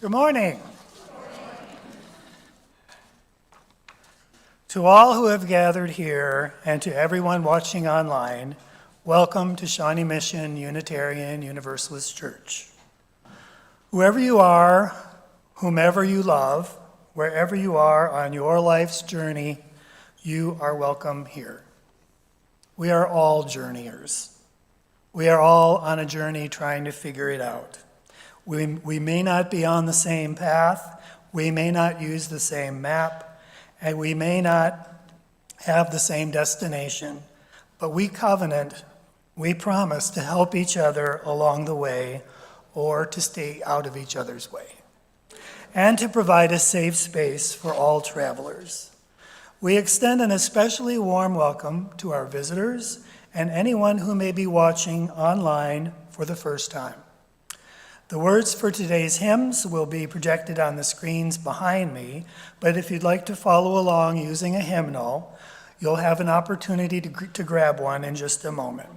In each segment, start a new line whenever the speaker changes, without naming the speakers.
Good morning. To all who have gathered here and to everyone watching online, welcome to Shawnee Mission Unitarian Universalist Church. Whoever you are, whomever you love, wherever you are on your life's journey, you are welcome here. We are all journeyers. We are all on a journey trying to figure it out. We may not be on the same path, we may not use the same map, and we may not have the same destination, but we covenant, we promise to help each other along the way or to stay out of each other's way, and to provide a safe space for all travelers. We extend an especially warm welcome to our visitors and anyone who may be watching online for the first time. The words for today's hymns will be projected on the screens behind me, but if you'd like to follow along using a hymnal, you'll have an opportunity to grab one in just a moment.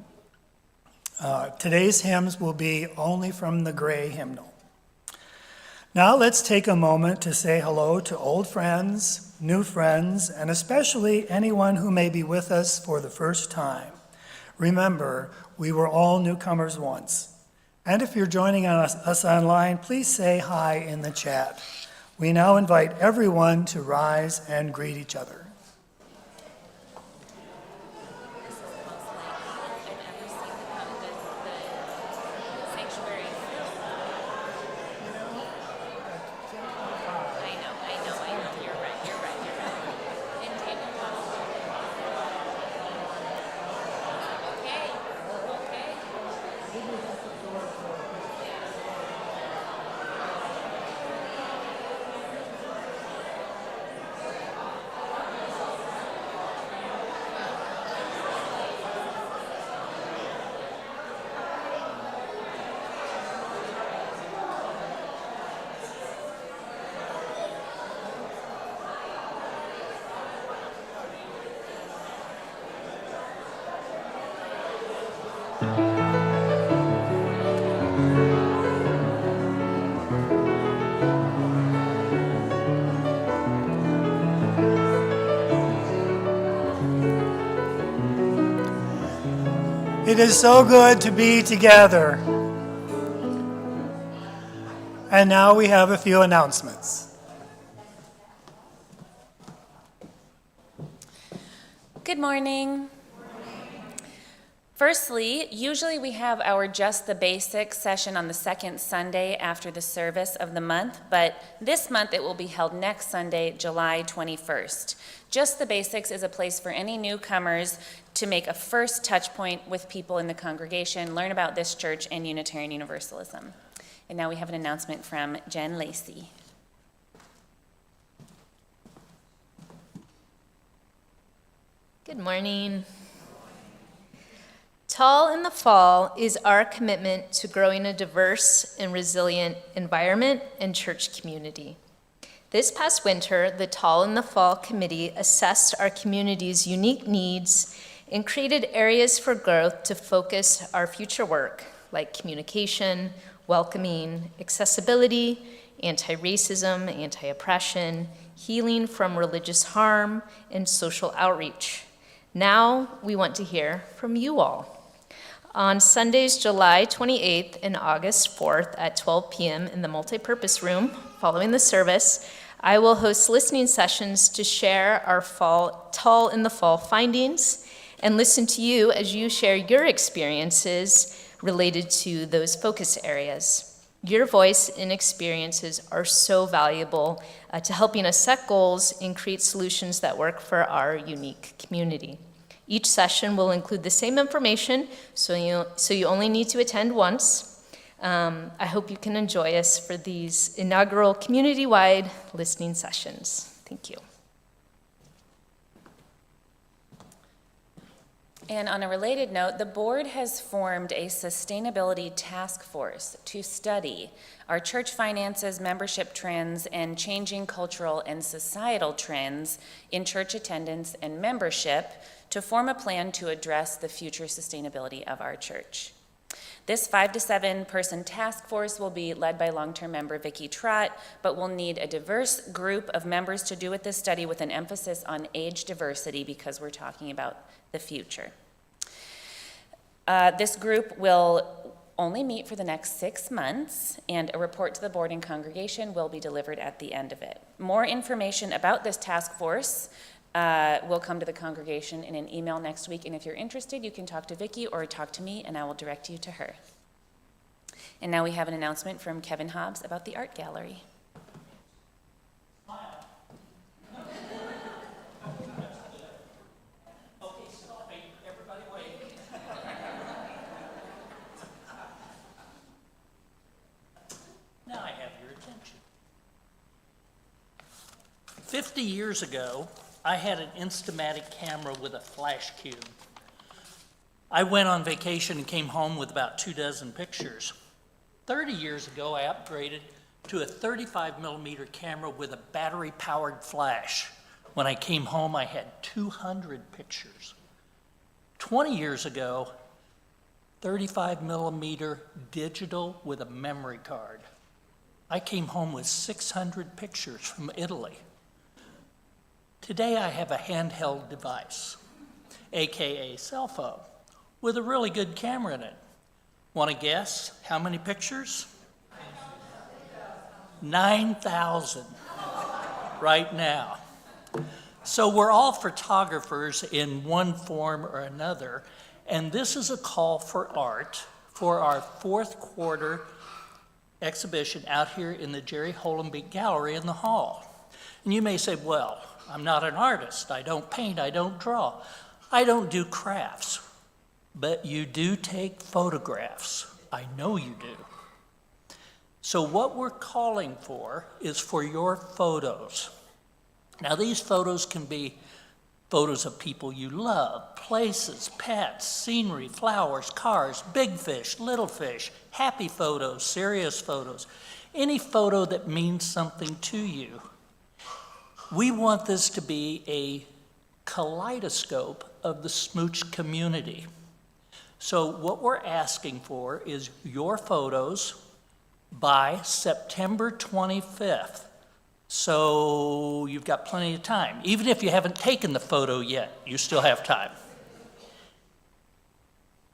Today's hymns will be only from the gray hymnal. Now let's take a moment to say hello to old friends, new friends, and especially anyone who may be with us for the first time. Remember, we were all newcomers once. And if you're joining us online, please say hi in the chat. We now invite everyone to rise and greet each other. It is so good to be together. And now we have a few announcements.
Good morning. Firstly, usually we have our Just the Basics session on the second Sunday after the service of the month, but this month it will be held next Sunday, July 21st. Just the Basics is a place for any newcomers to make a first touch point with people in the congregation, learn about this church and Unitarian Universalism. And now we have an announcement from Jen Lacey.
Good morning. Tall in the Fall is our commitment to growing a diverse and resilient environment and church community. This past winter, the Tall in the Fall Committee assessed our community's unique needs and created areas for growth to focus our future work, like communication, welcoming, accessibility, anti-racism, anti-oppression, healing from religious harm, and social outreach. Now we want to hear from you all. On Sundays, July 28th and August 4th at 12 p.m. in the multipurpose room, following the service, I will host listening sessions to share our Tall in the Fall findings and listen to you as you share your experiences related to those focus areas. Your voice and experiences are so valuable to helping us set goals and create solutions that work for our unique community. Each session will include the same information, so you only need to attend once. I hope you can enjoy us for these inaugural community-wide listening sessions. Thank you.
And on a related note, the board has formed a sustainability task force to study our church finances, membership trends, and changing cultural and societal trends in church attendance and membership to form a plan to address the future sustainability of our church. This 5 to 7 person task force will be led by long-term member Vicki Trott, but we'll need a diverse group of members to do with this study with an emphasis on age diversity because we're talking about the future. This group will only meet for the next 6 months, and a report to the board and congregation will be delivered at the end of it. More information about this task force will come to the congregation in an email next week, and if you're interested, you can talk to Vicki or talk to me, and I will direct you to her. And now we have an announcement from Kevin Hobbs about the art gallery.
Now I have your attention. 50 years ago, I had an Instamatic camera with a flash cube. I went on vacation and came home with about 24 pictures. 30 years ago, I upgraded to a 35 millimeter camera with a battery-powered flash. When I came home, I had 200 pictures. 20 years ago, 35 millimeter digital with a memory card. I came home with 600 pictures from Italy. Today I have a handheld device, AKA cell phone, with a really good camera in it. Want to guess how many pictures? 9,000 right now. So we're all photographers in one form or another, and this is a call for art for our 4th quarter exhibition out here in the Jerry Hollenbeek Gallery in the hall. And you may say, well, I'm not an artist. I don't paint. I don't draw. I don't do crafts. But you do take photographs. I know you do. So what we're calling for is for your photos. Now, these photos can be photos of people you love, places, pets, scenery, flowers, cars, big fish, little fish, happy photos, serious photos, any photo that means something to you. We want this to be a kaleidoscope of the SMUUCh community. So what we're asking for is your photos by September 25th. So you've got plenty of time. Even if you haven't taken the photo yet, you still have time.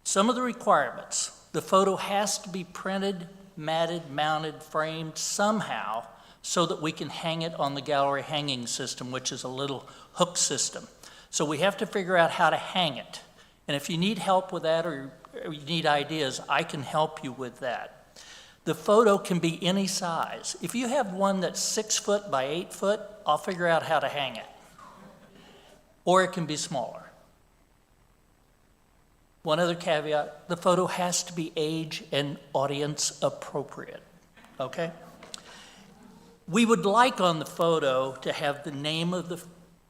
Some of the requirements: the photo has to be printed, matted, mounted, framed somehow so that we can hang it on the gallery hanging system, which is a little hook system. So we have to figure out how to hang it. And if you need help with that or you need ideas, I can help you with that. The photo can be any size. If you have one that's 6 foot by 8 foot, I'll figure out how to hang it. Or it can be smaller. One other caveat: the photo has to be age and audience appropriate, okay? We would like on the photo to have the name of the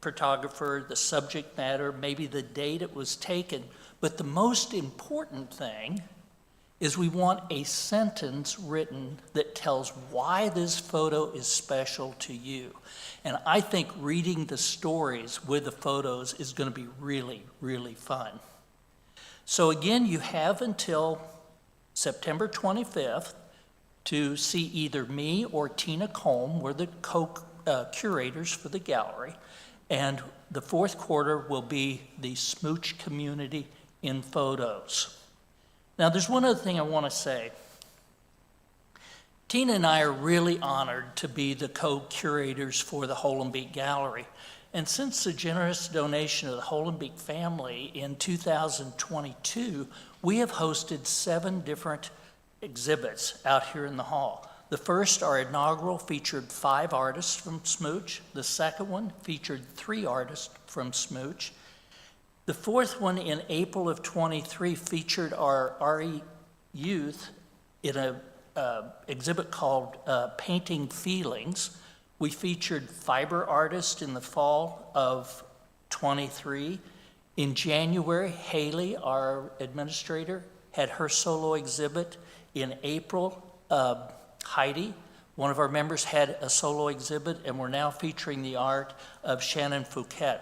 photographer, the subject matter, maybe the date it was taken, but the most important thing is we want a sentence written that tells why this photo is special to you. And I think reading the stories with the photos is going to be really, really fun. So again, you have until September 25th to see either me or Tina Colm. We're the co-curators for the gallery. And the 4th quarter will be the SMUUCh community in photos. Now, there's one other thing I want to say. Tina and I are really honored to be the co-curators for the Hollenbeek Gallery. And since the generous donation of the Hollenbeek family in 2022, we have hosted 7 different exhibits out here in the hall. The first, our inaugural, featured 5 artists from SMUUCh. The second one featured 3 artists from SMUUCh. The 4th one in April of 23 featured our RE youth in an exhibit called Painting Feelings. We featured fiber artists in the fall of 23. In January, Haley, our administrator, had her solo exhibit. In April, Heidi, one of our members, had a solo exhibit, and we're now featuring the art of Shannon Fouquet,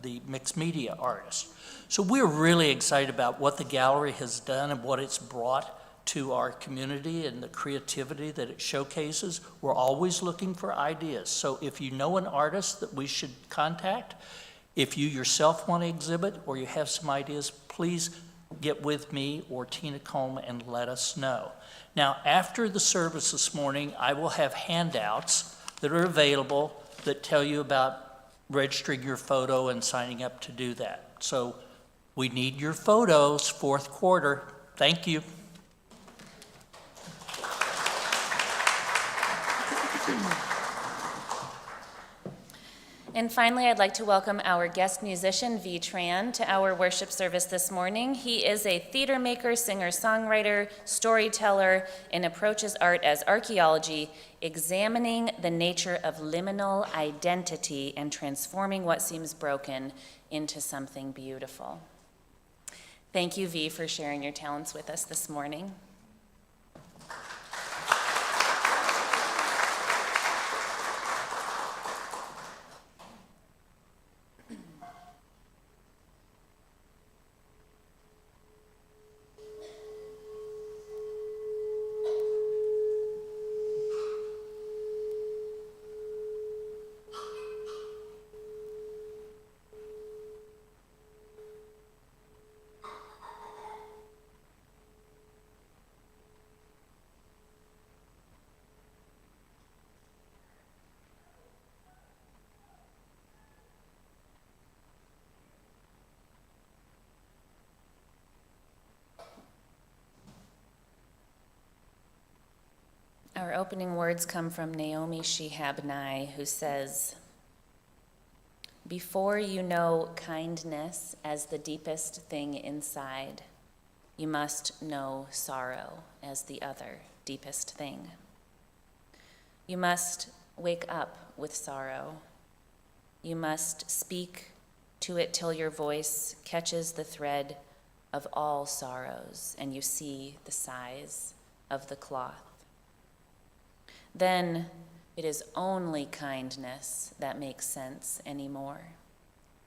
the mixed media artist. So we're really excited about what the gallery has done and what it's brought to our community and the creativity that it showcases. We're always looking for ideas. So if you know an artist that we should contact, if you yourself want to exhibit or you have some ideas, please get with me or Tina Combe and let us know. Now, after the service this morning, I will have handouts that are available that tell you about registering your photo and signing up to do that. So we need your photos, fourth quarter. Thank you.
And finally, I'd like to welcome our guest musician, Tran, to our worship service this morning. He is a theater maker, singer-songwriter, storyteller, and approaches art as archaeology, examining the nature of liminal identity and transforming what seems broken into something beautiful. Thank you, V, for sharing your talents with us this morning. Our opening words come from Naomi Shihab Nye, who says, "Before you know kindness as the deepest thing inside, you must know sorrow as the other deepest thing. You must wake up with sorrow. You must speak to it till your voice catches the thread of all sorrows and you see the size of the cloth. Then it is only kindness that makes sense anymore.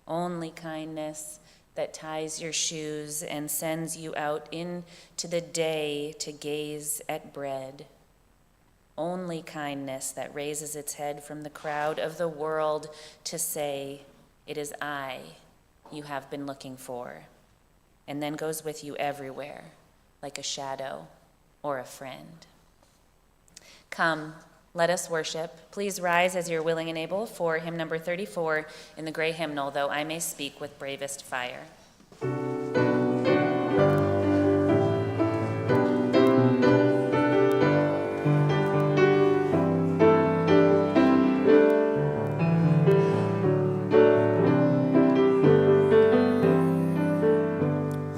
Only kindness that ties your shoes and sends you out into the day to gaze at bread. Only kindness that raises its head from the crowd of the world to say, 'It is I you have been looking for,' and then goes with you everywhere like a shadow or a friend." Come, let us worship. Please rise as you're willing and able for hymn number 34 in the gray hymnal, "Though I May Speak with Bravest Fire."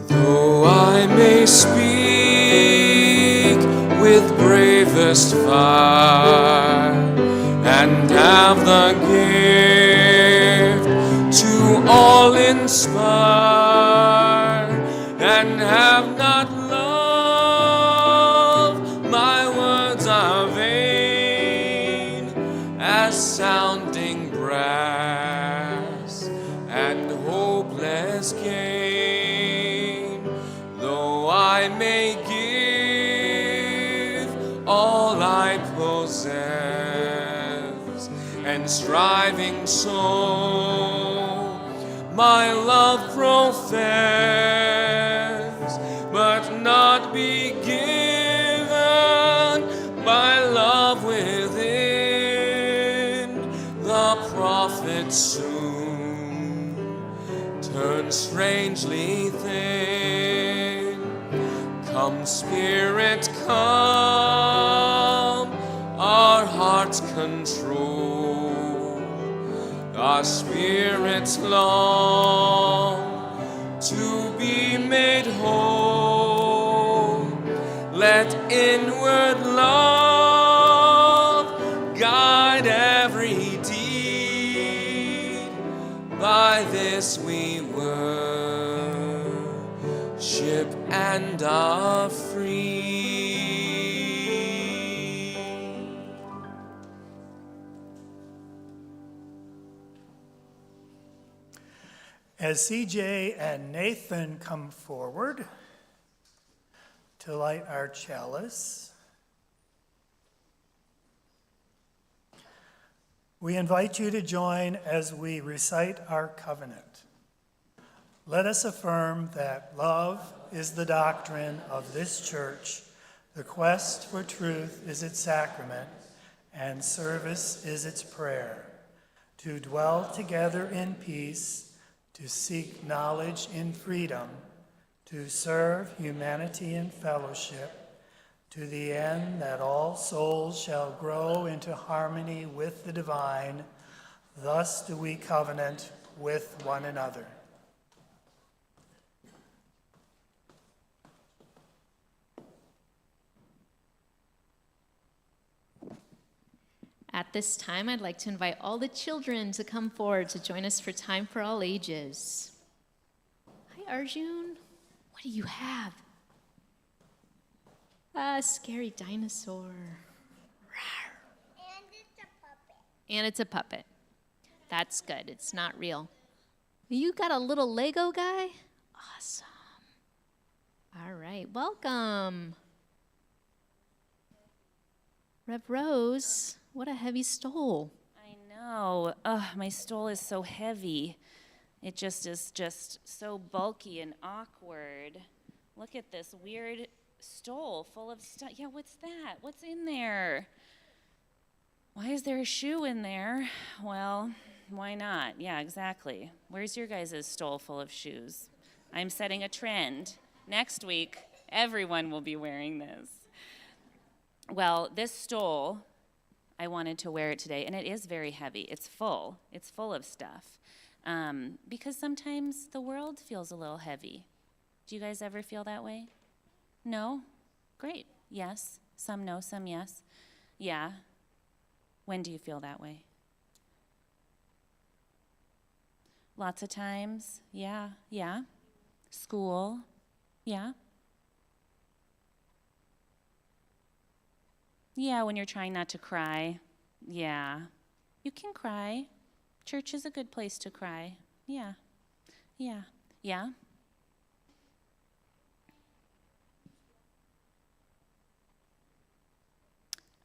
Though I may speak with bravest fire and have the gift to all inspire, and have not love, my words are vain as sounding brass and hopeless gain. Though I may give all I possess, and striving so my love profess, but not be given my love within, the prophet soon turns strangely thin. Come, Spirit, come, our hearts control. Our spirits long to be made whole. Let inward love guide every deed. By this we worship and are free.
As CJ and Nathan come forward to light our chalice. We invite you to join as we recite our covenant. Let us affirm that love is the doctrine of this church, the quest for truth is its sacrament, and service is its prayer. To dwell together in peace, to seek knowledge in freedom, to serve humanity in fellowship, to the end that all souls shall grow into harmony with the divine. Thus do we covenant with one another.
At this time, I'd like to invite all the children to come forward to join us for Time for All Ages. Hi, Arjun. What do you have? A scary dinosaur.
And it's a puppet.
And it's a puppet. That's good. It's not real. You got a little Lego guy? Awesome. All right, welcome. Rev Rose, what a heavy stole.
I know. Ugh, my stole is so heavy. It just is so bulky and awkward. Look at this weird stole full of stuff. Yeah, what's that? What's in there? Why is there a shoe in there? Well, why not? Yeah, exactly. Where's your guys' stole full of shoes? I'm setting a trend. Next week, everyone will be wearing this. Well, this stole, I wanted to wear it today, and it is very heavy. It's full. It's full of stuff. Because sometimes the world feels a little heavy. Do you guys ever feel that way? No? Great. Yes. Some no, some yes. Yeah. When do you feel that way? Lots of times. Yeah. Yeah. School. Yeah. Yeah, when you're trying not to cry. Yeah. You can cry. Church is a good place to cry. Yeah. Yeah. Yeah.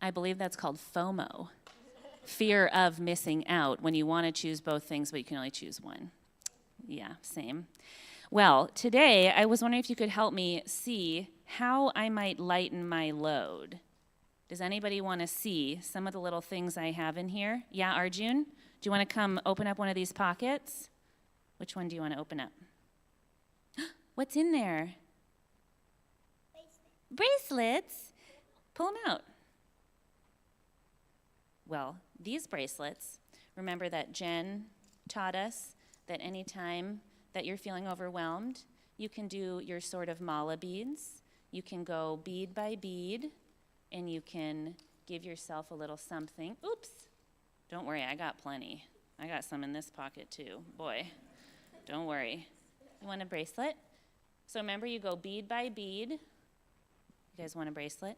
I believe that's called FOMO. Fear of missing out, when you want to choose both things, but you can only choose one. Yeah, same. Well, today I was wondering if you could help me see how I might lighten my load. Does anybody want to see some of the little things I have in here? Yeah, Arjun? Do you want to come open up one of these pockets? Which one do you want to open up? What's in there? Bracelets? Pull them out. Well, these bracelets, remember that Jen taught us that anytime that you're feeling overwhelmed, you can do your sort of mala beads. You can go bead by bead, and you can give yourself a little something. Oops. Don't worry, I got plenty. I got some in this pocket too. Boy, don't worry. You want a bracelet? So remember, you go bead by bead. You guys want a bracelet?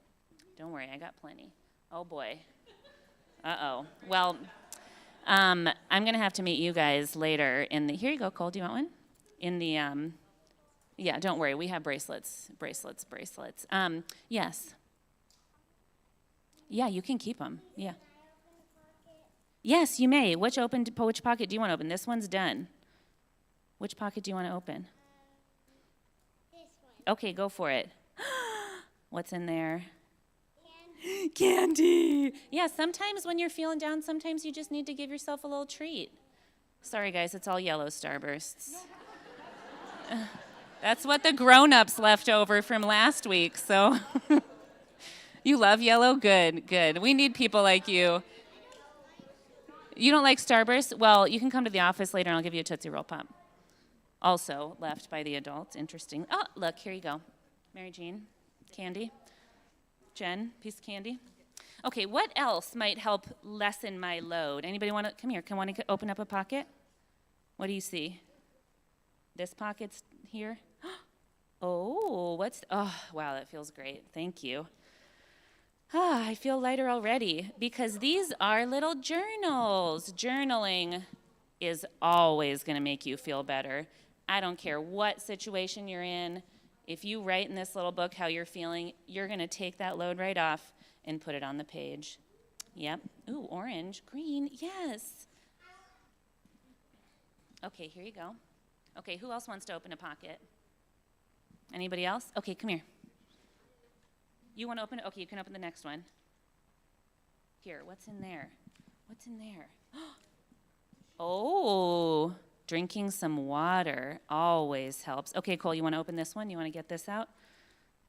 Don't worry, I got plenty. Oh boy. Uh-oh. Well, I'm going to have to meet you guys later in the, here you go, Cole, do you want one? In the, yeah, don't worry, we have bracelets. Yes. Yeah, you can keep them, yeah. Yes, you may. Which pocket do you want to open? This one's done. Which pocket do you want to open?
This one.
Okay, go for it. What's in there? Candy. Yeah, sometimes when you're feeling down, sometimes you just need to give yourself a little treat. Sorry, guys, it's all yellow starbursts. That's what the grown-ups left over from last week, so. You love yellow? Good, good. We need people like you. You don't like starbursts? Well, you can come to the office later and I'll give you a Tootsie Roll Pop. Also left by the adults. Interesting. Oh, look, here you go. Mary Jean, candy. Jen, piece of candy. Okay, what else might help lessen my load? Anybody want to, come here, want to open up a pocket? What do you see? This pocket's here? Oh, oh, wow, that feels great. Thank you. Ah, I feel lighter already because these are little journals. Journaling is always going to make you feel better. I don't care what situation you're in. If you write in this little book how you're feeling, you're going to take that load right off and put it on the page. Yep. Ooh, orange, green, yes. Okay, here you go. Okay, who else wants to open a pocket? Anybody else? Okay, come here. You want to open it? Okay, you can open the next one. Here, what's in there? What's in there? Oh, drinking some water always helps. Okay, Cole, you want to open this one? You want to get this out?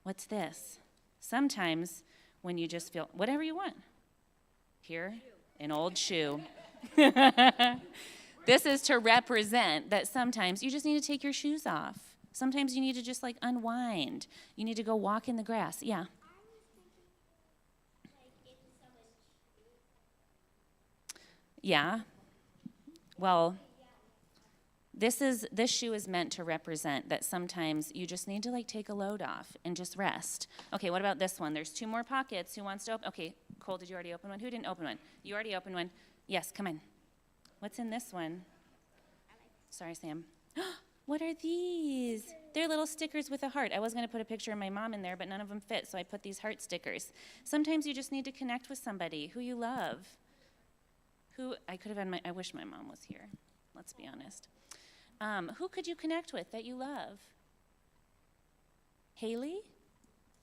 What's this? Sometimes when you just feel, whatever you want. Here, an old shoe. This is to represent that sometimes you just need to take your shoes off. Sometimes you need to just like unwind. You need to go walk in the grass. Yeah. Yeah. Well, this shoe is meant to represent that sometimes you just need to like take a load off and just rest. Okay, what about this one? There's 2 more pockets. Who wants to open? Okay, Cole, did you already open one? Who didn't open one? You already opened one. Yes, come in. What's in this one? Sorry, Sam. What are these? They're little stickers with a heart. I was going to put a picture of my mom in there, but none of them fit, so I put these heart stickers. Sometimes you just need to connect with somebody who you love. I wish my mom was here. Let's be honest. Who could you connect with that you love? Haley?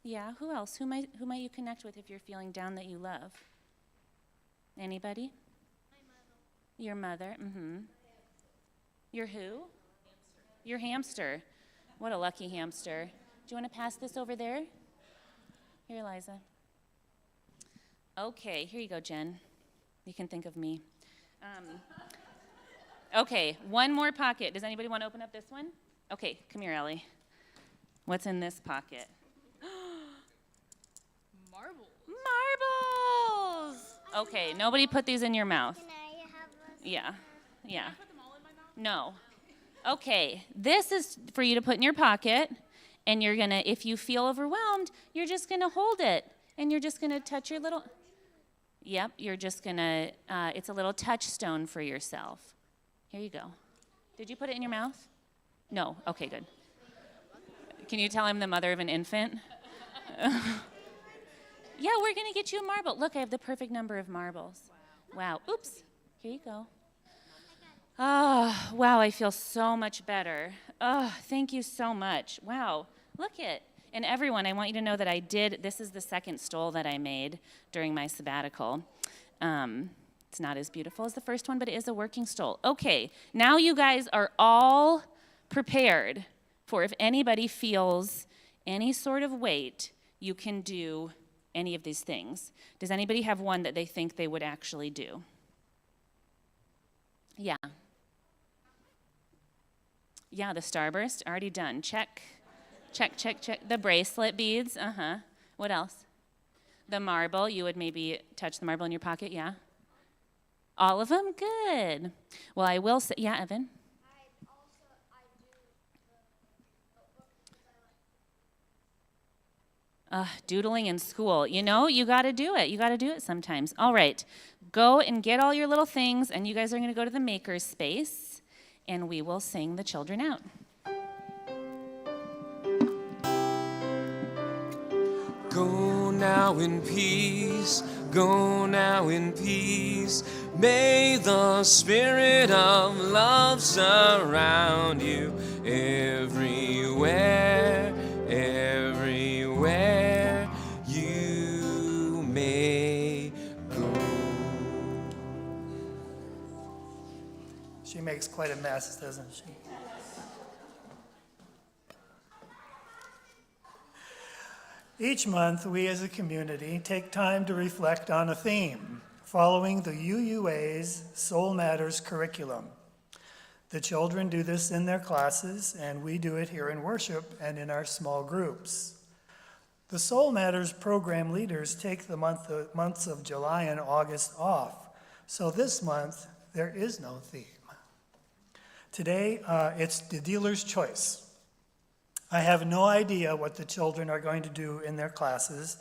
Yeah, who else? Who might you connect with if you're feeling down that you love? Anybody? My mother. Your mother, mm-hmm. Your who? Hamster. Your hamster. What a lucky hamster. Do you want to pass this over there? Here, Eliza. Okay, here you go, Jen. You can think of me. Okay, one more pocket. Does anybody want to open up this one? Okay, come here, Ellie. What's in this pocket?
Marbles.
Marbles! Okay, nobody put these in your mouth.
Can I have a
Yeah.
Can I put them all in my mouth?
No. Okay, this is for you to put in your pocket, and you're gonna, if you feel overwhelmed, you're just gonna hold it, and you're just gonna touch your little, yep, you're just gonna, it's a little touchstone for yourself. Here you go. Did you put it in your mouth? No, okay, good. Can you tell I'm the mother of an infant? Yeah, we're gonna get you a marble. Look, I have the perfect number of marbles. Wow, oops, here you go. Oh, wow, I feel so much better. Oh, thank you so much. Wow, look it. And everyone, I want you to know that this is the second stole that I made during my sabbatical. It's not as beautiful as the first one, but it is a working stole. Okay, now you guys are all prepared for if anybody feels any sort of weight, you can do any of these things. Does anybody have one that they think they would actually do? Yeah. Yeah, the starburst, already done. Check. Check, check, check. The bracelet beads, What else? The marble, you would maybe touch the marble in your pocket, yeah? All of them? Good. Well, I will say, yeah, Evan? Doodling in school. You know, you got to do it. You got to do it sometimes. All right. Go and get all your little things, and you guys are going to go to the maker's space, and we will sing the children out.
Go now in peace, go now in peace. May the spirit of love surround you everywhere, everywhere you may go.
She makes quite a mess, doesn't she? Each month, we as a community take time to reflect on a theme following the UUA's Soul Matters curriculum. The children do this in their classes, and we do it here in worship and in our small groups. The Soul Matters program leaders take the months of July and August off, so this month there is no theme. Today, it's the dealer's choice. I have no idea what the children are going to do in their classes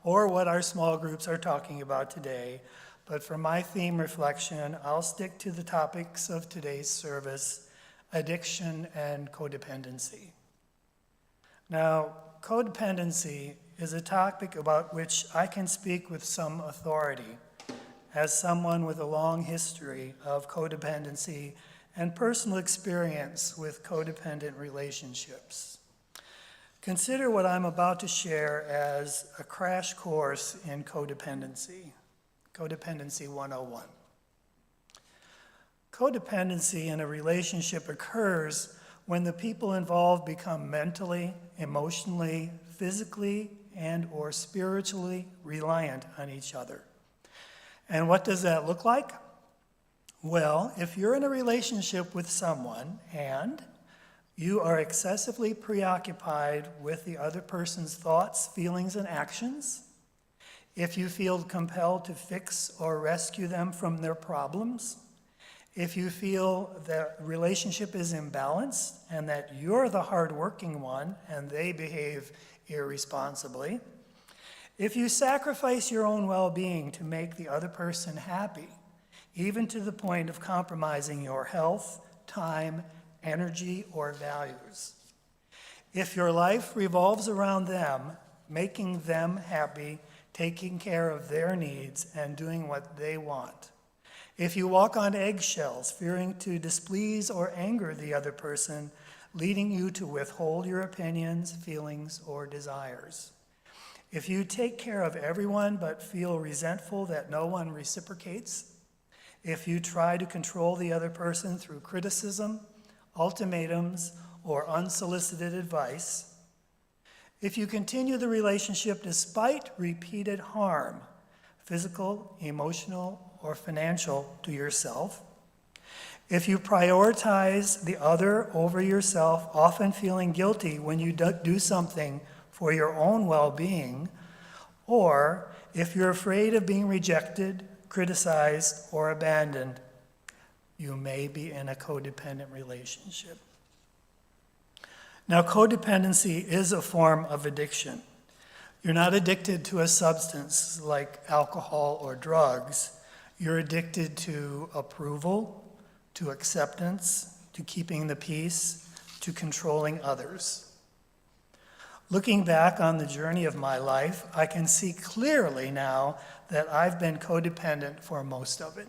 or what our small groups are talking about today, but for my theme reflection, I'll stick to the topics of today's service: addiction and codependency. Now, codependency is a topic about which I can speak with some authority as someone with a long history of codependency and personal experience with codependent relationships. Consider what I'm about to share as a crash course in codependency, Codependency 101. Codependency in a relationship occurs when the people involved become mentally, emotionally, physically, and or spiritually reliant on each other. And what does that look like? Well, if you're in a relationship with someone and you are excessively preoccupied with the other person's thoughts, feelings, and actions, if you feel compelled to fix or rescue them from their problems, if you feel the relationship is imbalanced and that you're the hardworking one and they behave irresponsibly, if you sacrifice your own well-being to make the other person happy, even to the point of compromising your health, time, energy, or values, if your life revolves around them, making them happy, taking care of their needs, and doing what they want, if you walk on eggshells, fearing to displease or anger the other person, leading you to withhold your opinions, feelings, or desires, if you take care of everyone but feel resentful that no one reciprocates, if you try to control the other person through criticism, ultimatums, or unsolicited advice, if you continue the relationship despite repeated harm, physical, emotional, or financial to yourself, if you prioritize the other over yourself, often feeling guilty when you do something for your own well-being, or if you're afraid of being rejected, criticized, or abandoned, you may be in a codependent relationship. Now, codependency is a form of addiction. You're not addicted to a substance like alcohol or drugs. You're addicted to approval, to acceptance, to keeping the peace, to controlling others. Looking back on the journey of my life, I can see clearly now that I've been codependent for most of it.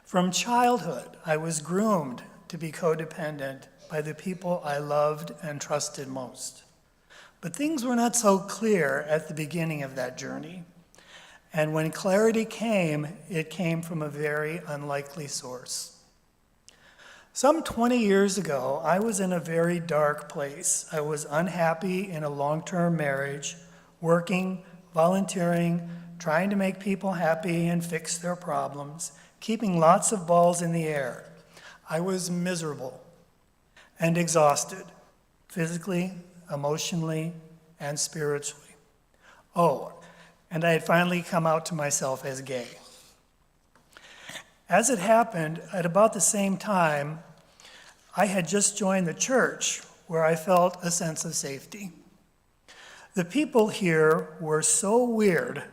From childhood, I was groomed to be codependent by the people I loved and trusted most. But things were not so clear at the beginning of that journey. And when clarity came, it came from a very unlikely source. Some 20 years ago, I was in a very dark place. I was unhappy in a long-term marriage, working, volunteering, trying to make people happy and fix their problems, keeping lots of balls in the air. I was miserable and exhausted, physically, emotionally, and spiritually. Oh, and I had finally come out to myself as gay. As it happened, at about the same time, I had just joined the church where I felt a sense of safety. The people here were so weird,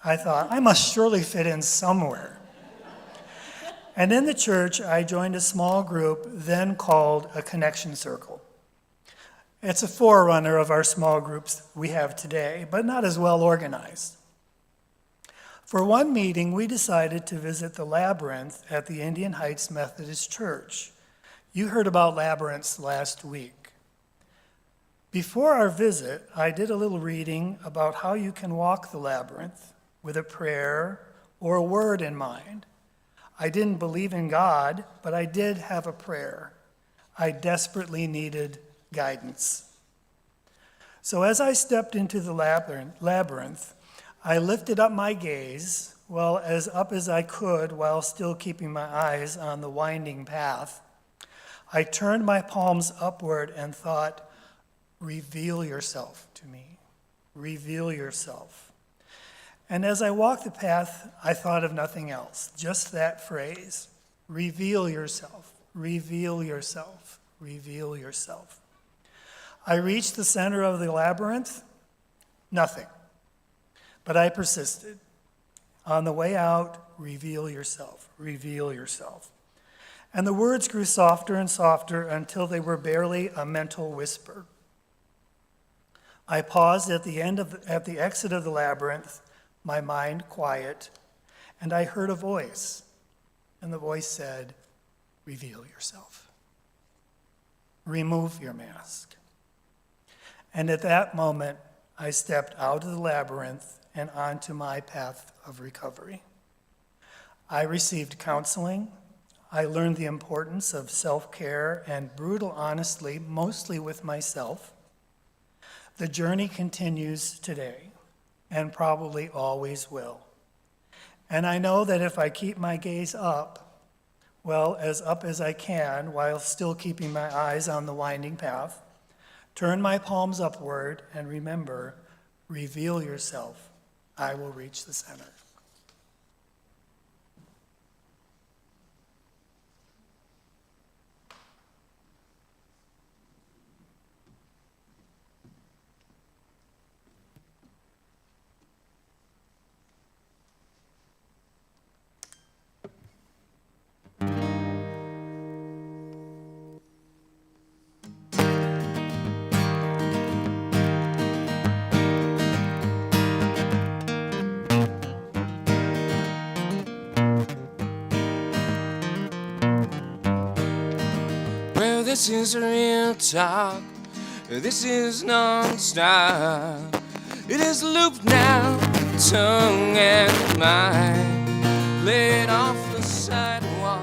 I thought, I must surely fit in somewhere. And in the church, I joined a small group then called a connection circle. It's a forerunner of our small groups we have today, but not as well organized. For one meeting, we decided to visit the labyrinth at the Indian Heights Methodist Church. You heard about labyrinths last week. Before our visit, I did a little reading about how you can walk the labyrinth with a prayer or a word in mind. I didn't believe in God, but I did have a prayer. I desperately needed guidance. So as I stepped into the labyrinth, I lifted up my gaze, well, as up as I could while still keeping my eyes on the winding path. I turned my palms upward and thought, reveal yourself to me. Reveal yourself. And as I walked the path, I thought of nothing else, just that phrase, reveal yourself, reveal yourself, reveal yourself. I reached the center of the labyrinth, nothing. But I persisted. On the way out, reveal yourself, reveal yourself. And the words grew softer and softer until they were barely a mental whisper. I paused at the exit of the labyrinth, my mind quiet, and I heard a voice. And the voice said, "Reveal yourself. Remove your mask." And at that moment, I stepped out of the labyrinth and onto my path of recovery. I received counseling. I learned the importance of self-care and brutal honesty, mostly with myself. The journey continues today and probably always will. And I know that if I keep my gaze up, well, as up as I can while still keeping my eyes on the winding path, turn my palms upward and remember, reveal yourself, I will reach the center.
Well, this is real talk. This is non-stop. It is looped now, tongue and mind. Lay it off the sidewalk,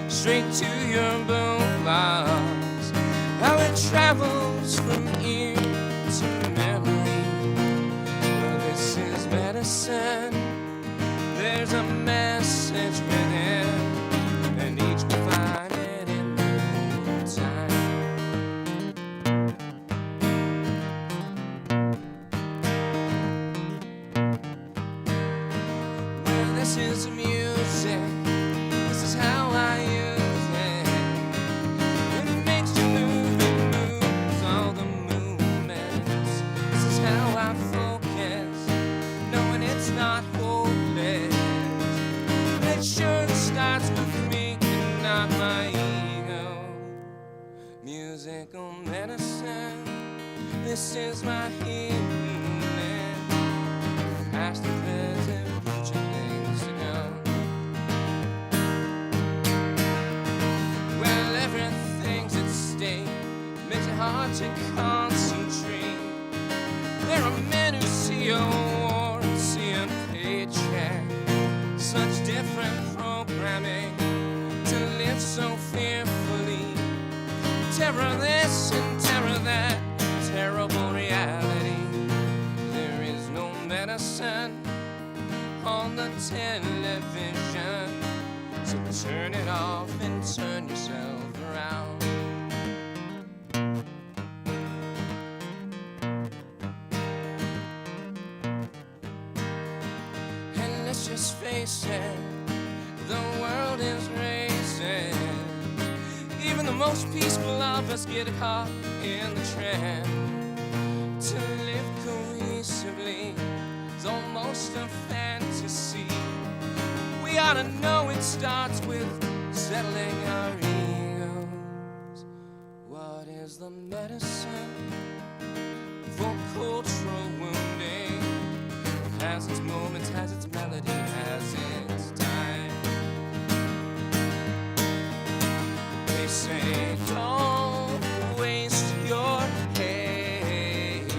straight to your boombox. How it travels from ear to memory. Well, this is medicine. There's a message within, and each will find it in no time. Well, this is music. This is how I use it. It makes you move, it moves all the movements. This is how I focus, knowing it's not hopeless. But it sure starts with me and not my ego. Musical medicine, this is my healing. Past the present, future things to come. Well, everything's at stake, makes it hard to concentrate. There are men who see a war and see a paycheck. Such different programming to live so fearfully. Terror this and terror that, terrible reality. There is no medicine on the television, so turn it off and turn yourself around. And let's just face it, the world is racing. Even the most peaceful of us get caught in the trend. To live cohesively is almost a fantasy. We ought to know it starts with settling our egos. What is the medicine for cultural wounding? Has its moments, has its melody, has its time. They say don't waste your hate,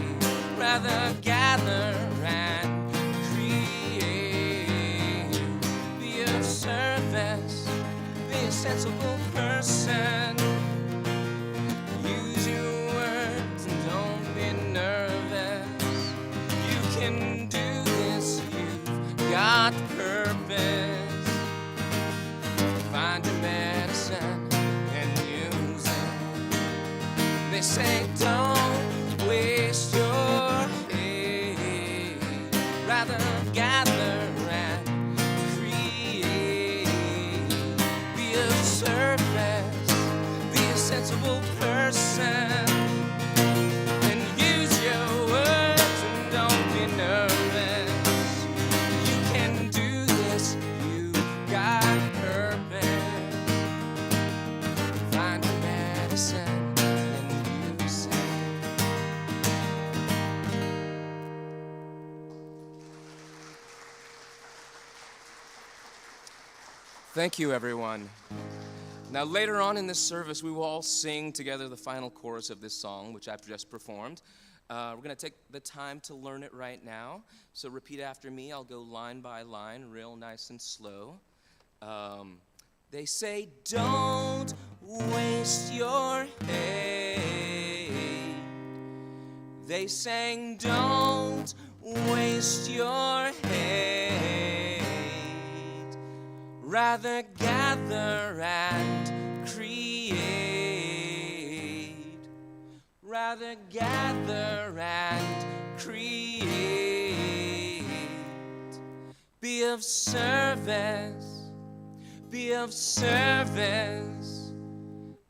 rather gather and create. Be of service, be a sensible person. Use your words and don't be nervous. You can do this, you've got purpose. Find your medicine and use it. They say don't waste your hate, rather gather and create. Be of service, be a sensible person. And use your words and don't be nervous. You can do this, you've got purpose. Find your medicine and use it. Thank you, everyone. Now, later on in this service, we will all sing together the final chorus of this song, which I've just performed. We're going to take the time to learn it right now. So repeat after me. I'll go line by line, real nice and slow. They say, don't waste your hate. They sang, don't waste your hate. Rather gather and create. Rather gather and create. Be of service. Be of service.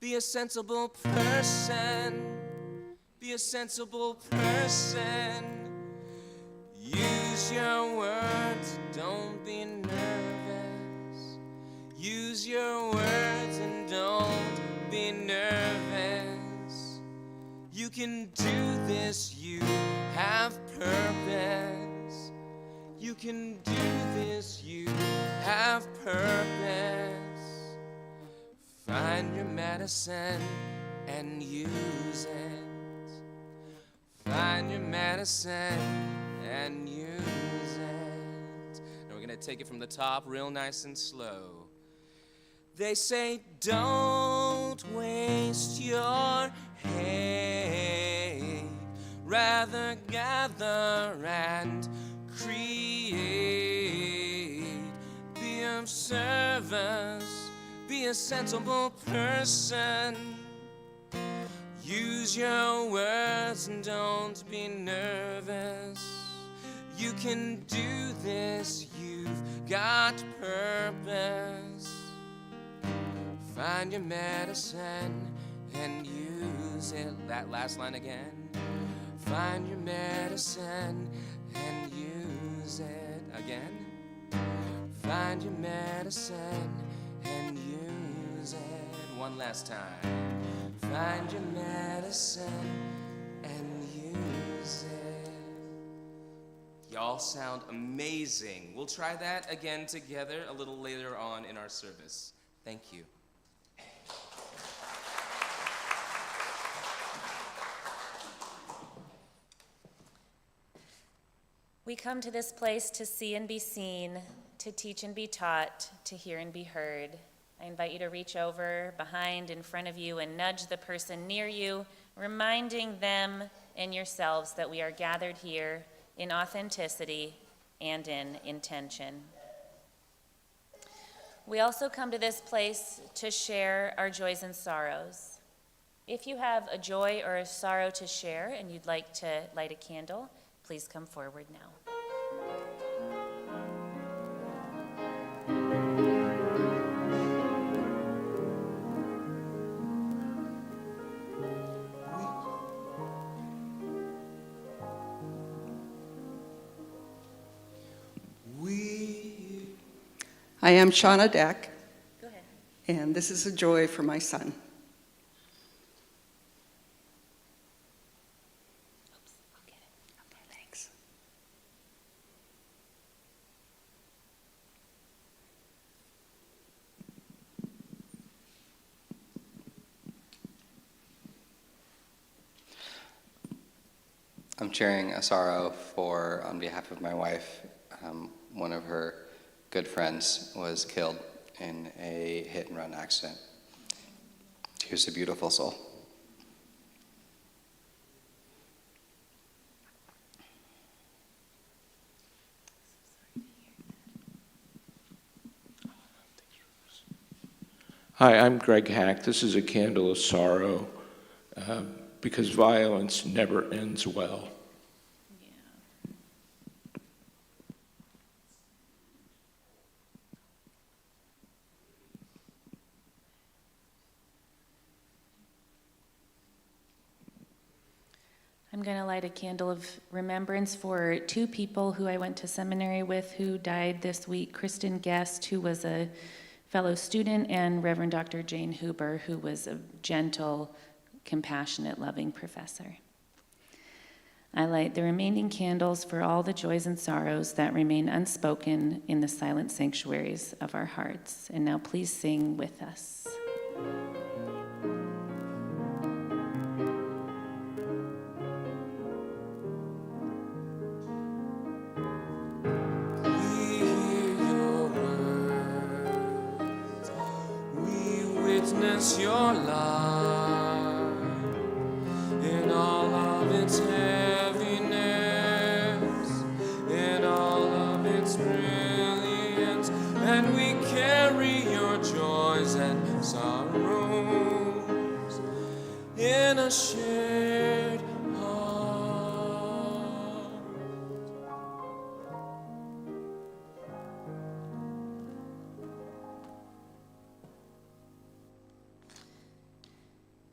Be a sensible person. Be a sensible person. Use your words, don't be nervous. Use your words and don't be nervous. You can do this, you have purpose. You can do this, you have purpose. Find your medicine and use it. Find your medicine and use it. And we're gonna take it from the top, real nice and slow. They say, don't waste your hate. Rather gather and create. Be of service. Be a sensible person. Use your words and don't be nervous. You can do this, you've got purpose. Find your medicine and use it. That last line again. Find your medicine and use it again. Find your medicine and use it. One last time. Find your medicine and use it. Y'all sound amazing. We'll try that again together a little later on in our service. Thank you.
We come to this place to see and be seen, to teach and be taught, to hear and be heard. I invite you to reach over, behind, in front of you, and nudge the person near you, reminding them and yourselves that we are gathered here in authenticity and in intention. We also come to this place to share our joys and sorrows. If you have a joy or a sorrow to share and you'd like to light a candle, please come forward now.
I am Shawnee Deck,
Go ahead.
and this is a joy for my son.
Oops, I'll get it.
Okay, thanks.
I'm sharing a sorrow on behalf of my wife. One of her good friends was killed in a hit-and-run accident. She was a beautiful soul.
Hi, I'm Greg Hack. This is a candle of sorrow because violence never ends well.
I'm going to light a candle of remembrance for two people who I went to seminary with who died this week. Kristen Guest, who was a fellow student, and Reverend Dr. Jane Huber, who was a gentle, compassionate, loving professor. I light the remaining candles for all the joys and sorrows that remain unspoken in the silent sanctuaries of our hearts. And now please sing with us.
We hear your words, we witness your light in all of its heaviness, in all of its brilliance, and we carry your joys and sorrows in a shared heart.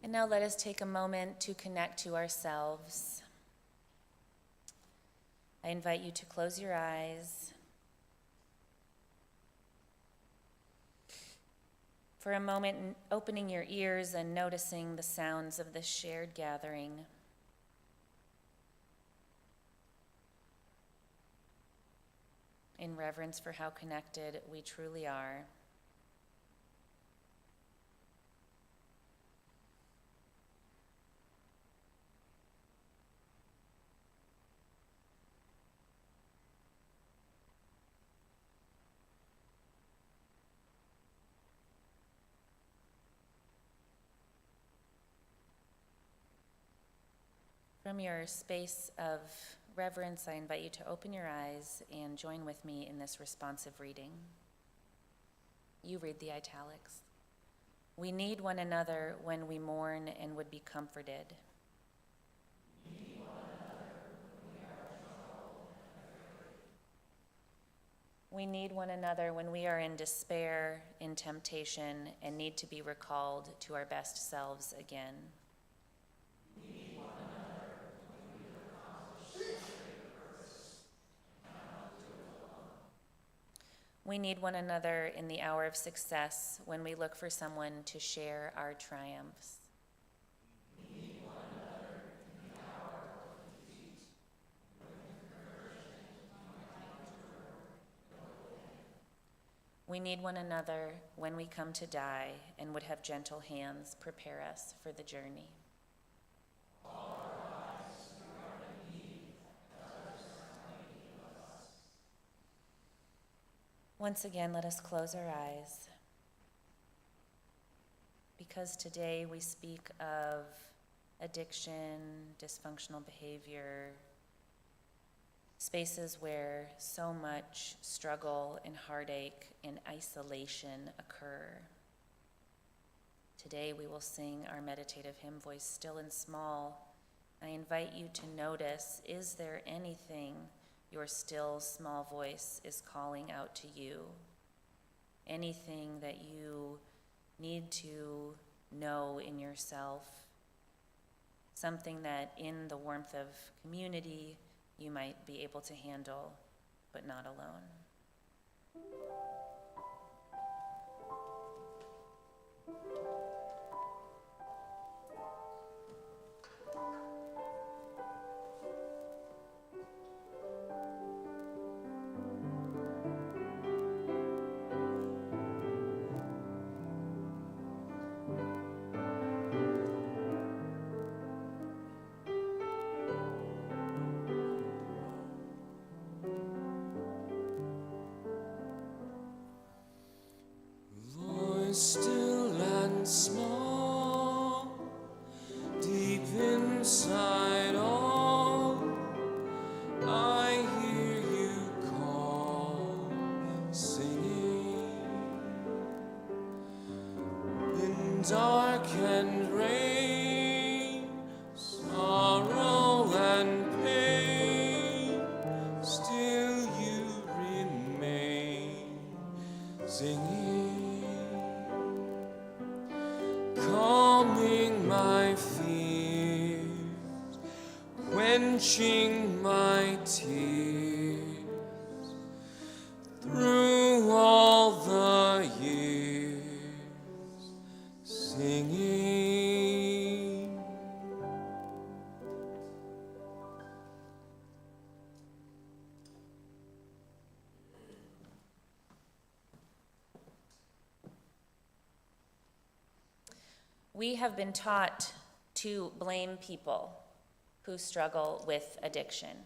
And now let us take a moment to connect to ourselves. I invite you to close your eyes. For a moment, opening your ears and noticing the sounds of this shared gathering. In reverence for how connected we truly are. From your space of reverence, I invite you to open your eyes and join with me in this responsive reading. You read the italics. We need one another when we mourn and would be comforted. We need one another when we are in despair, in temptation, and need to be recalled to our best selves again. We need one another in the hour of success when we look for someone to share our triumphs. We need one another when we come to die and would have gentle hands prepare us for the journey. Once again, let us close our eyes, because today we speak of addiction, dysfunctional behavior, spaces where so much struggle and heartache and isolation occur. Today we will sing our meditative hymn voice, Still and Small. I invite you to notice, is there anything your still small voice is calling out to you? Anything that you need to know in yourself? Something that in the warmth of community you might be able to handle, but not alone.
Still and small, deep inside all, I hear you call, singing. In dark and rain, sorrow and pain, still you remain, singing. Calming my fears, quenching my tears, through all the years, singing.
We have been taught to blame people who struggle with addiction.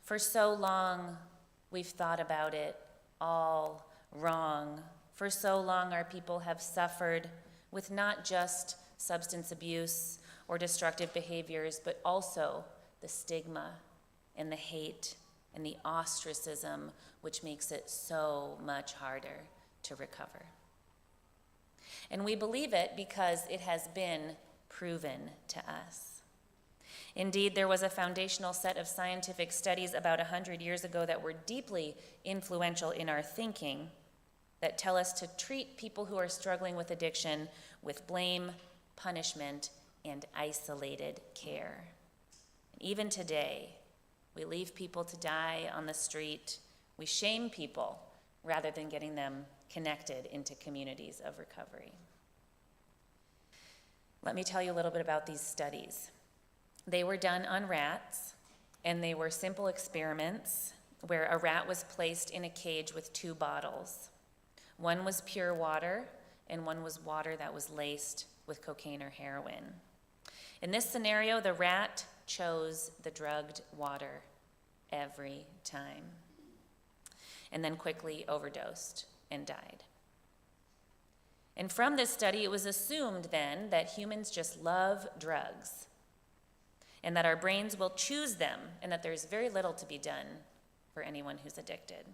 For so long, we've thought about it all wrong. For so long, our people have suffered with not just substance abuse or destructive behaviors, but also the stigma and the hate and the ostracism, which makes it so much harder to recover. And we believe it because it has been proven to us. Indeed, there was a foundational set of scientific studies about 100 years ago that were deeply influential in our thinking that tell us to treat people who are struggling with addiction with blame, punishment, and isolated care. And even today, we leave people to die on the street. We shame people rather than getting them connected into communities of recovery. Let me tell you a little bit about these studies. They were done on rats, and they were simple experiments where a rat was placed in a cage with 2 bottles. One was pure water, and one was water that was laced with cocaine or heroin. In this scenario, the rat chose the drugged water every time, and then quickly overdosed and died. And from this study, it was assumed then that humans just love drugs, and that our brains will choose them, and that there's very little to be done for anyone who's addicted.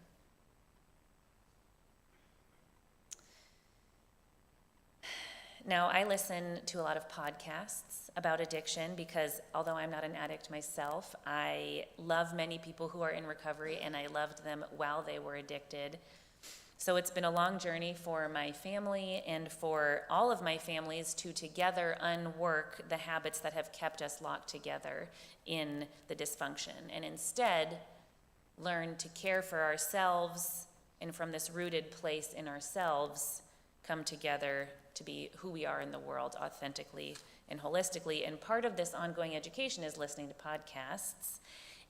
Now, I listen to a lot of podcasts about addiction because although I'm not an addict myself, I love many people who are in recovery, and I loved them while they were addicted. So it's been a long journey for my family and for all of my families to together unwork the habits that have kept us locked together in the dysfunction, and instead learn to care for ourselves, and from this rooted place in ourselves, come together to be who we are in the world authentically and holistically. And part of this ongoing education is listening to podcasts.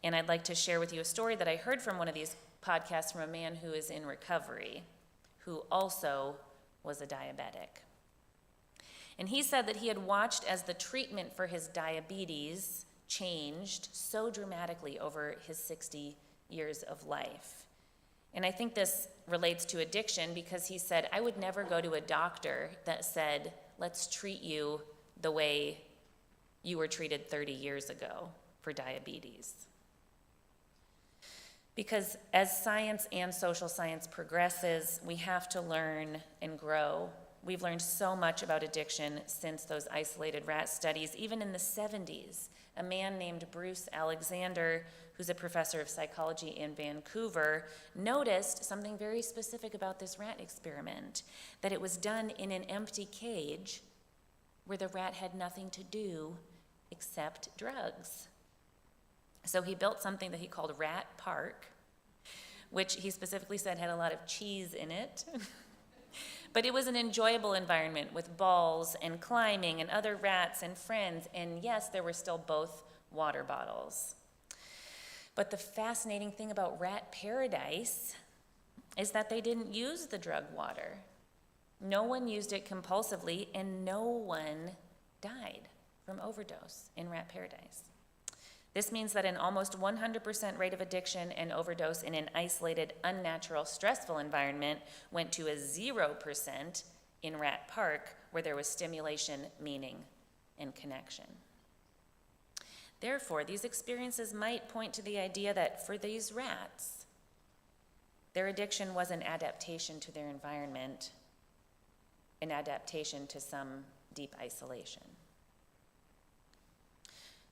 And I'd like to share with you a story that I heard from one of these podcasts from a man who is in recovery, who also was a diabetic. And he said that he had watched as the treatment for his diabetes changed so dramatically over his 60 years of life. And I think this relates to addiction because he said, I would never go to a doctor that said, let's treat you the way you were treated 30 years ago for diabetes. Because as science and social science progresses, we have to learn and grow. We've learned so much about addiction since those isolated rat studies. Even in the 70s, a man named Bruce Alexander, who's a professor of psychology in Vancouver, noticed something very specific about this rat experiment, that it was done in an empty cage where the rat had nothing to do except drugs. So he built something that he called Rat Park, which he specifically said had a lot of cheese in it. But it was an enjoyable environment with balls and climbing and other rats and friends, and yes, there were still both water bottles. But the fascinating thing about Rat Paradise is that they didn't use the drug water. No one used it compulsively, and no one died from overdose in Rat Paradise. This means that an almost 100% rate of addiction and overdose in an isolated, unnatural, stressful environment went to a 0% in Rat Park, where there was stimulation, meaning, and connection. Therefore, these experiences might point to the idea that for these rats, their addiction was an adaptation to their environment, an adaptation to some deep isolation.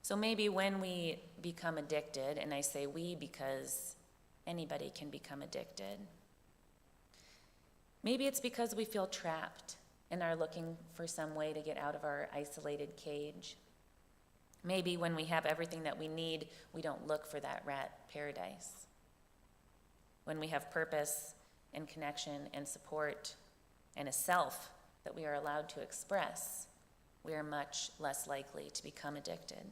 So maybe when we become addicted, and I say we because anybody can become addicted, maybe it's because we feel trapped and are looking for some way to get out of our isolated cage. Maybe when we have everything that we need, we don't look for that rat paradise. When we have purpose and connection and support and a self that we are allowed to express, we are much less likely to become addicted.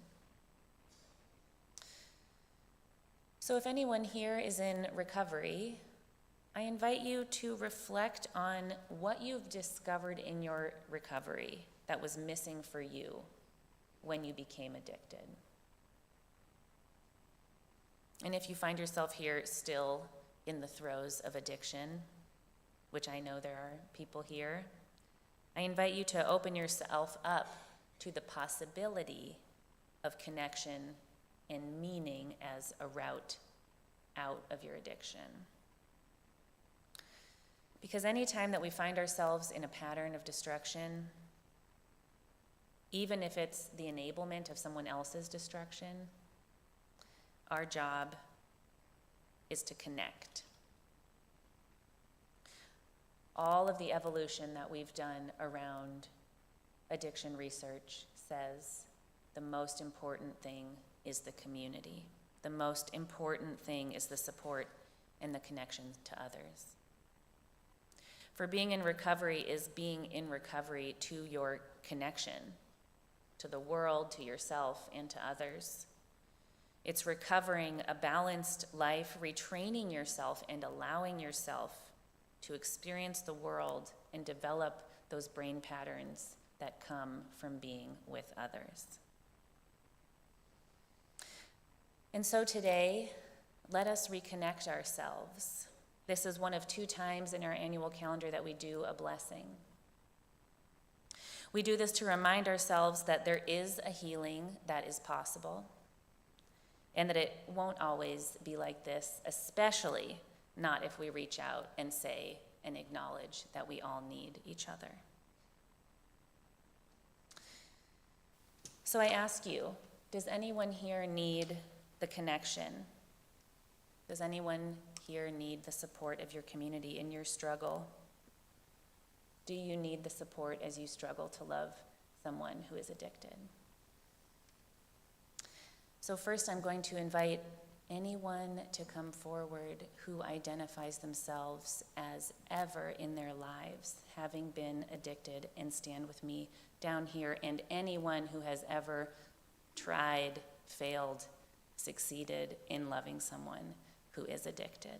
So if anyone here is in recovery, I invite you to reflect on what you've discovered in your recovery that was missing for you when you became addicted. And if you find yourself here still in the throes of addiction, which I know there are people here, I invite you to open yourself up to the possibility of connection and meaning as a route out of your addiction. Because anytime that we find ourselves in a pattern of destruction, even if it's the enablement of someone else's destruction, our job is to connect. All of the evolution that we've done around addiction research says the most important thing is the community. The most important thing is the support and the connection to others. For being in recovery is being in recovery to your connection, to the world, to yourself, and to others. It's recovering a balanced life, retraining yourself, and allowing yourself to experience the world and develop those brain patterns that come from being with others. And so today, let us reconnect ourselves. This is one of 2 times in our annual calendar that we do a blessing. We do this to remind ourselves that there is a healing that is possible, and that it won't always be like this, especially not if we reach out and say and acknowledge that we all need each other. So I ask you, does anyone here need the connection? Does anyone here need the support of your community in your struggle? Do you need the support as you struggle to love someone who is addicted? So first, I'm going to invite anyone to come forward who identifies themselves as ever in their lives having been addicted, and stand with me down here, and anyone who has ever tried, failed, succeeded in loving someone who is addicted.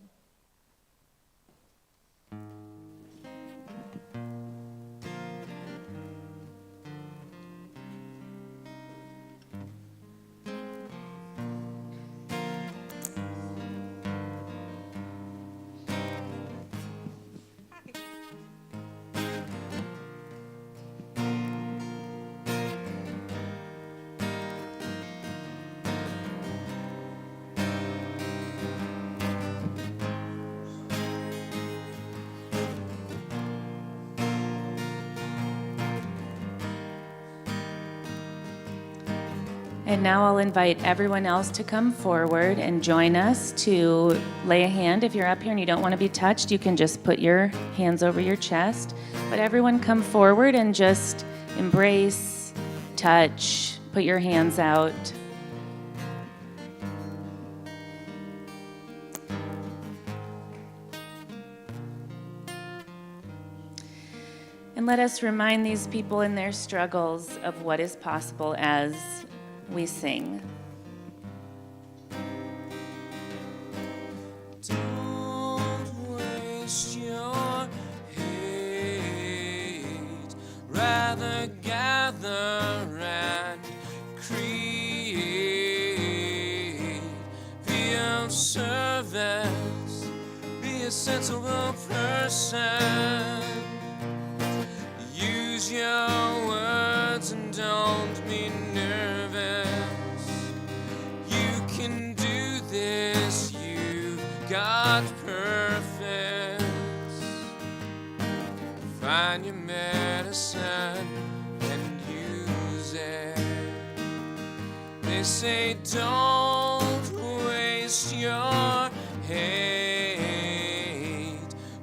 And now I'll invite everyone else to come forward and join us to lay a hand. If you're up here and you don't want to be touched, you can just put your hands over your chest. But everyone come forward and just embrace, touch, put your hands out. And let us remind these people in their struggles of what is possible as we sing.
Don't waste your hate, rather gather and create. Be of service, be a sensible person. Use your words and don't be nervous. You can do this, you've got purpose. Find your medicine and use it. They say don't waste your hate,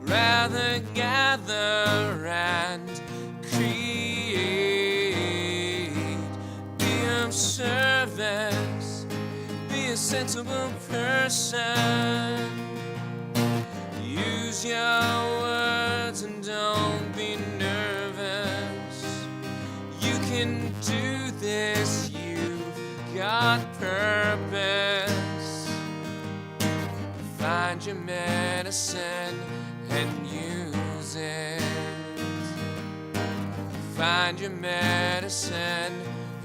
rather gather and service, be a sensible person. Use your words and don't be nervous. You can do this, you've got purpose. Find your medicine and use it. find your medicine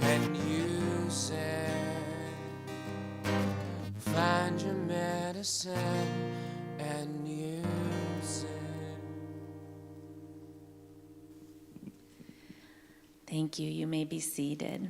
and use it. Find your medicine and use it.
Thank you. You may be seated.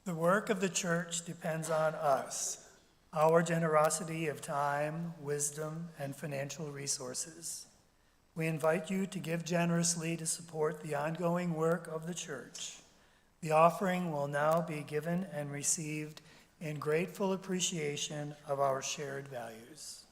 The work of the church depends on us, our generosity of time, wisdom, and financial resources. We invite you to give generously to support the ongoing work of the church. The offering will now be given and received in grateful appreciation of our shared values.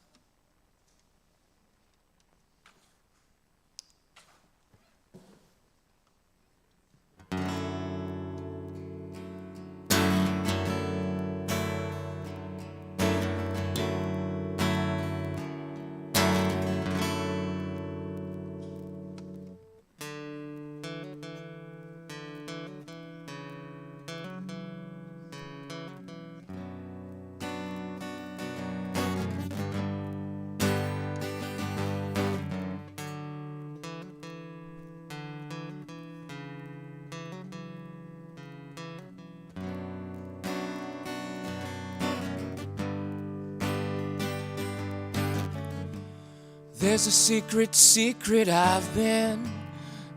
There's a secret I've been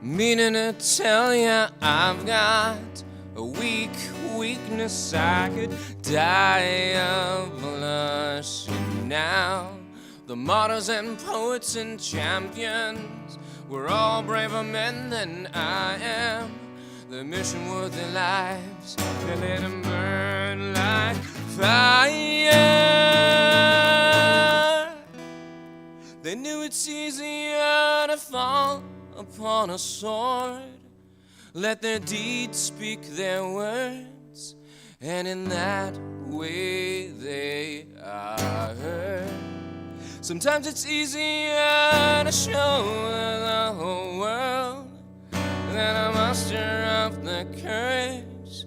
meaning to tell ya. I've got a weakness I could die of blushing now. The martyrs and poets and champions were all braver men than I am. Their mission-worthy lives, they let them burn like fire. They knew it's easier to fall upon a sword. Let their deeds speak their words, and in that way they are heard. Sometimes it's easier to show the whole world than to muster up the courage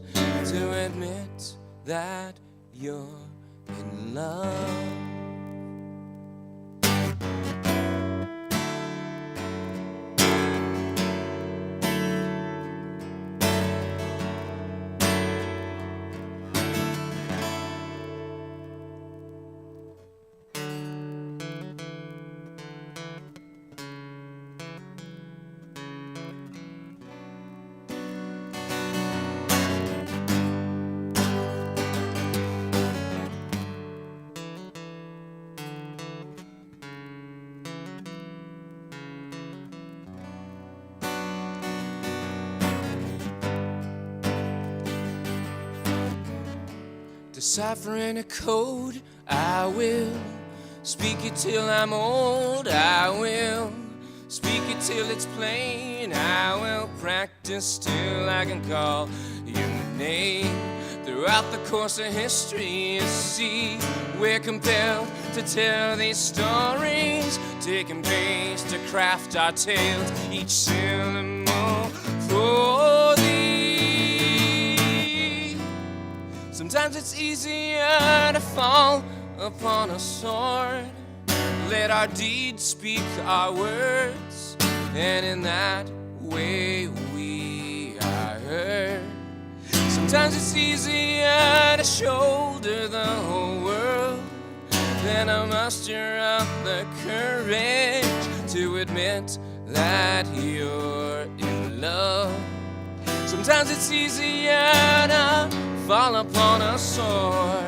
to admit that you're in love. Deciphering a code, I will speak it till I'm old. I will speak it till it's plain. I will practice till I can call your name. Throughout the course of history, you see, we're compelled to tell these stories, taking pains to craft our tales, each syllable for thee. Sometimes it's easier to fall upon a sword. Let our deeds speak our words, and in that way we are heard. Sometimes it's easier to shoulder the whole world than to muster up the courage to admit that you're in love. Sometimes it's easier to fall upon a sword.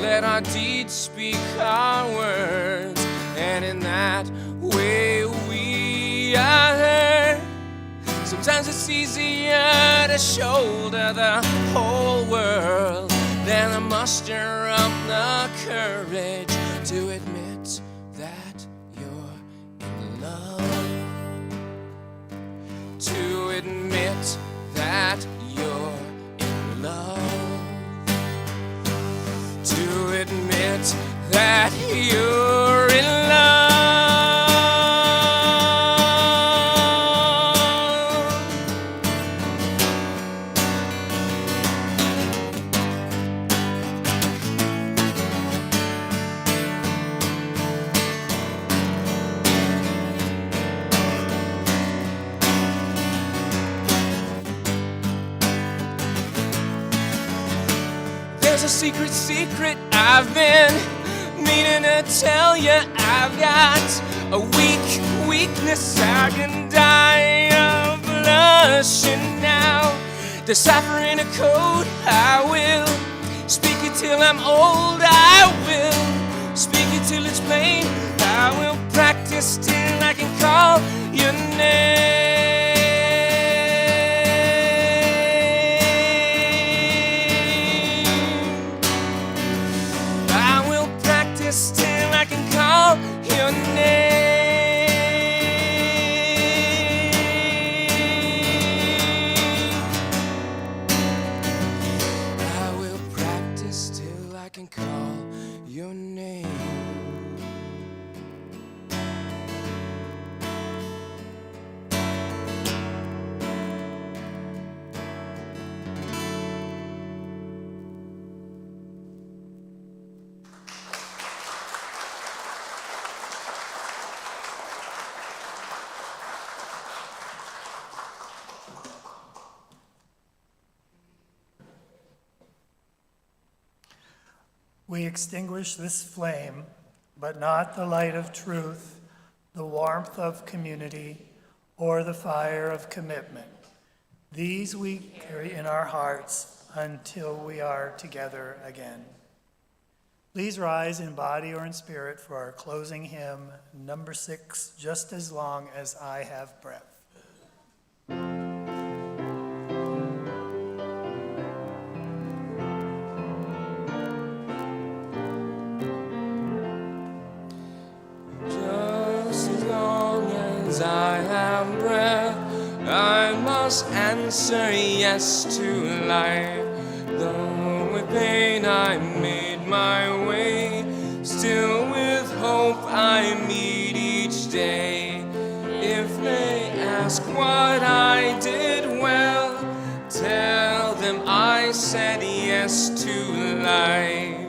Let our deeds speak our words, and in that way we are heard. Sometimes it's easier to shoulder the whole world then I muster up the courage to admit that you're in love. To admit that you're in love. To admit that you're in love. There's a secret I've been meaning to tell you. I've got a weakness I can die of blushing now. Deciphering a code, I will speak it till I'm old. I will speak it till it's plain. I will practice till I can call your name. Till I can call your name. I will practice till I can call your name.
We extinguish this flame, but not the light of truth, the warmth of community, or the fire of commitment. These we carry in our hearts until we are together again. Please rise in body or in spirit for our closing hymn, number 6, Just as Long as I Have Breath.
I have breath, I must answer yes to life. Though with pain I made my way, still with hope I meet each day. If they ask what I did well, tell them I said yes to life.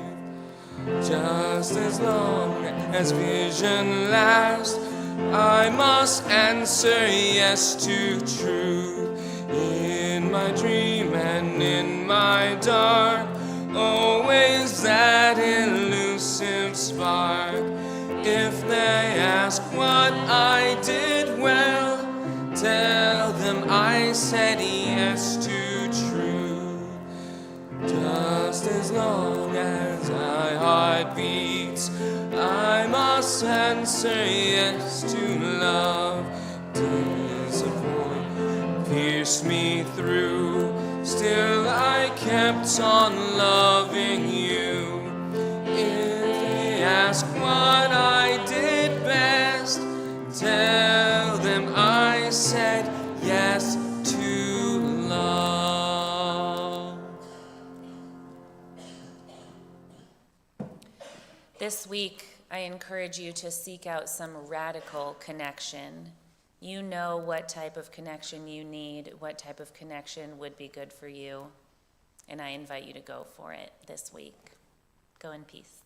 Just as long as vision lasts, I must answer yes to truth. In my dream and in my dark, always that elusive spark. If they ask what I did well, tell them I said yes to truth. Just as long as my heart beats, I must answer yes to love. Disappointment pierced me through, still I kept on loving you. If they ask what I did best, tell them I said yes to love.
This week, I encourage you to seek out some radical connection. You know what type of connection you need, what type of connection would be good for you, and I invite you to go for it this week. Go in peace.